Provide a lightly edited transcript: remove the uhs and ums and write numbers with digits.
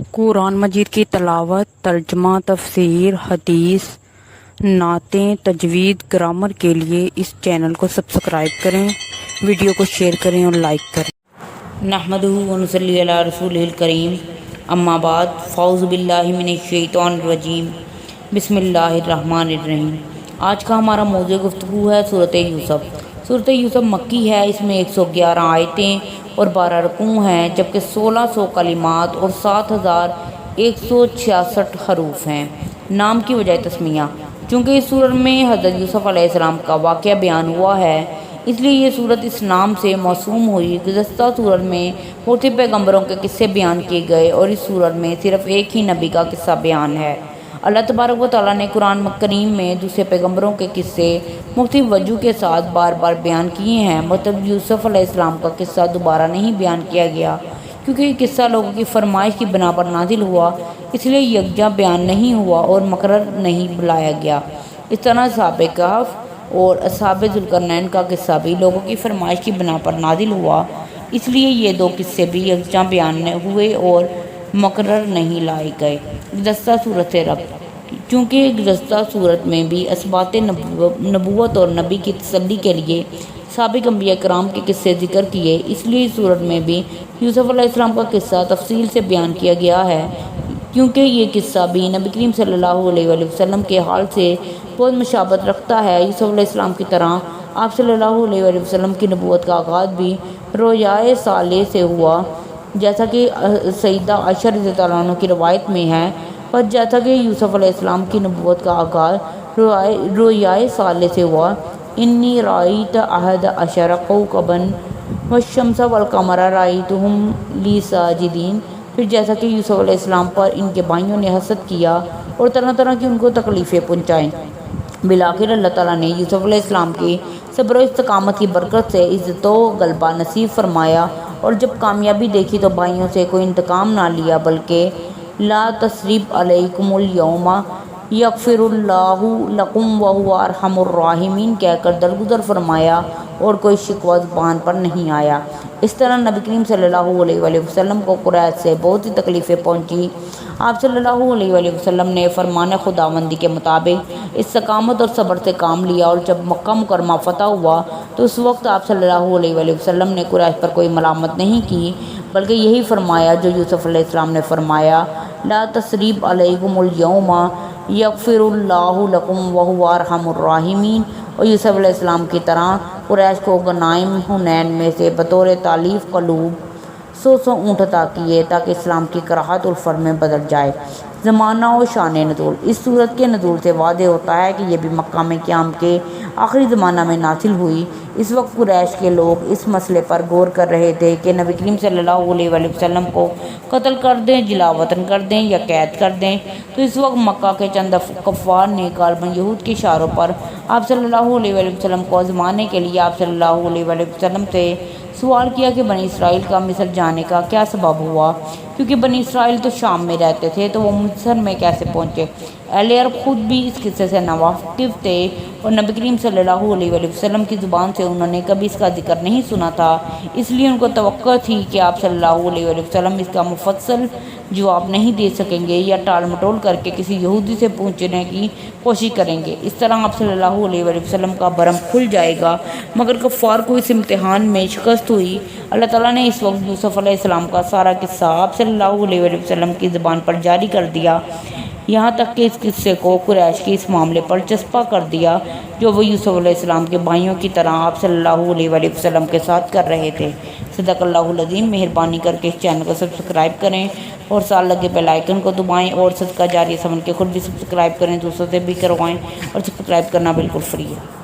قرآن مجید کی تلاوت، ترجمہ، تفسیر، حدیث، نعتیں، تجوید، گرامر کے لیے اس چینل کو سبسکرائب کریں، ویڈیو کو شیئر کریں اور لائک کریں۔ نحمدہ و نصلی علی رسولہ الکریم، اما بعد، فاعوذ باللہ من الشیطان الرجیم، بسم اللہ الرحمن الرحیم۔ آج کا ہمارا موضوع گفتگو ہے سورۃ یوسف۔ سورۃ یوسف مکی ہے، اس میں 111 آیتیں اور 12 رکوع ہیں، جبکہ 1600 کلمات اور 7166 حروف ہیں۔ نام کی وجہ تسمیہ، چونکہ اس سورت میں حضرت یوسف علیہ السلام کا واقعہ بیان ہوا ہے، اس لیے یہ سورت اس نام سے موسوم ہوئی۔ گزشتہ سورت میں بہت سے پیغمبروں کے قصے بیان کیے گئے اور اس سورت میں صرف ایک ہی نبی کا قصہ بیان ہے۔ اللہ تبارک و تعالیٰ نے قرآن کریم میں دوسرے پیغمبروں کے قصے مختلف وجوہ کے ساتھ بار بار بیان کیے ہیں، مطلب یوسف علیہ السلام کا قصہ دوبارہ نہیں بیان کیا گیا، کیونکہ یہ قصہ لوگوں کی فرمائش کی بنا پر نازل ہوا، اس لیے یکجا بیان نہیں ہوا اور مقرر نہیں بلایا گیا۔ اس طرح اصحاب کہف اور اصحاب ذوالقرنین کا قصہ بھی لوگوں کی فرمائش کی بنا پر نازل ہوا، اس لیے یہ دو قصے بھی یکجا بیان ہوئے اور مقرر نہیں لائے گئے۔ گزشتہ صورت سے ربط، چونکہ گزشتہ صورت میں بھی اثبات نبوت اور نبی کی تسلی کے لیے سابق انبیاء کرام کے قصے ذکر کیے، اس لیے اس صورت میں بھی یوسف علیہ السلام کا قصہ تفصیل سے بیان کیا گیا ہے، کیونکہ یہ قصہ بھی نبی کریم صلی اللہ علیہ وآلہ وسلم کے حال سے بہت مشابہت رکھتا ہے۔ یوسف علیہ السلام کی طرح آپ صلی اللہ علیہ وآلہ وسلم کی نبوت کا آغاز بھی رویائے صالح سے ہوا، جیسا کہ سیدہ عائشہ رضی اللہ عنہ کی روایت میں ہے، پر جیسا کہ یوسف علیہ السلام کی نبوت کا آغاز رویائے صالح سے ہوا، انی رأیت احد عشر کوکبا والشمس والقمر رأیتہم لی ساجدین، پھر جیسا کہ یوسف علیہ السلام پر ان کے بھائیوں نے حسد کیا اور طرح طرح کی ان کو تکلیفیں پہنچائیں، بالآخر اللہ تعالیٰ نے یوسف علیہ السلام کی صبر و استقامت کی برکت سے عزت و غلبہ نصیب فرمایا، اور جب کامیابی دیکھی تو بھائیوں سے کوئی انتقام نہ لیا، بلکہ لا تثریب علیکم الیوم یغفر اللہ لکم وہو ارحم الراحمین کہہ کر درگزر فرمایا اور کوئی شکوہ زبان پر نہیں آیا۔ اس طرح نبی کریم صلی اللہ علیہ وآلہ وسلم کو قریش سے بہت سی تکلیفیں پہنچی، آپ صلی اللہ علیہ وآلہ وسلم نے فرمان خداوندی کے مطابق استقامت اور صبر سے کام لیا، اور جب مکہ مکرمہ فتح ہوا تو اس وقت آپ صلی اللہ علیہ وآلہ وسلم نے قریش پر کوئی ملامت نہیں کی، بلکہ یہی فرمایا جو یوسف علیہ السلام نے فرمایا، لا تثریب علیکم الیوم یغفر اللہ لکم وہو ارحم الراحمین۔ اور یوسف علیہ السلام کی طرح قریش کو غنائم حنین میں سے بطور تالیف قلوب 100 اونٹ عطا کیے تاکہ اسلام کی کراہت الفر میں بدل جائے۔ زمانہ و شان نزول، اس صورت کے نزول سے واضح ہوتا ہے کہ یہ بھی مکہ میں قیام کے آخری زمانہ میں نازل ہوئی۔ اس وقت قریش کے لوگ اس مسئلے پر غور کر رہے تھے کہ نبی کریم صلی اللہ علیہ وآلہ وسلم کو قتل کر دیں، جلا وطن کر دیں یا قید کر دیں، تو اس وقت مکہ کے چند کفار نے غالباً یہود کے اشاروں پر آپ صلی اللہ علیہ وآلہ وسلم کو آزمانے کے لیے آپ صلی اللہ علیہ وآلہ وسلم سے سوال کیا کہ بنی اسرائیل کا مصر جانے کا کیا سبب ہوا، کیونکہ بنی اسرائیل تو شام میں رہتے تھے، تو وہ مصر میں کیسے پہنچے۔ اہل عرب خود بھی اس قصے سے ناواقف تھے اور نبی کریم صلی اللہ علیہ وآلہ وسلم کی زبان سے انہوں نے کبھی اس کا ذکر نہیں سنا تھا، اس لیے ان کو توقع تھی کہ آپ صلی اللہ علیہ وآلہ وسلم اس کا مفصل جواب نہیں دے سکیں گے یا ٹال مٹول کر کے کسی یہودی سے پوچھنے کی کوشش کریں گے، اس طرح آپ صلی اللہ علیہ وآلہ وسلم کا بھرم کھل جائے گا۔ مگر کفار کو اس امتحان میں شکست ہوئی۔ اللہ تعالیٰ نے اس وقت یوسف علیہ السلام کا سارا قصہ آپ صلی اللہ علیہ وآلہ وسلم کی زبان پر جاری کر دیا، یہاں تک کہ اس قصے کو قریش کے اس معاملے پر چسپاں کر دیا جو وہ یوسف علیہ السلام کے بھائیوں کی طرح آپ صلی اللہ علیہ وآلہ وسلم کے ساتھ کر رہے تھے۔ صدق اللہ العظیم۔ مہربانی کر کے اس چینل کو سبسکرائب کریں اور ساتھ لگے بیل آئیکن کو دبائیں، اور صدقہ جاریہ سمجھ کے خود بھی سبسکرائب کریں، دوسروں سے بھی کروائیں، اور سبسکرائب کرنا بالکل فری ہے۔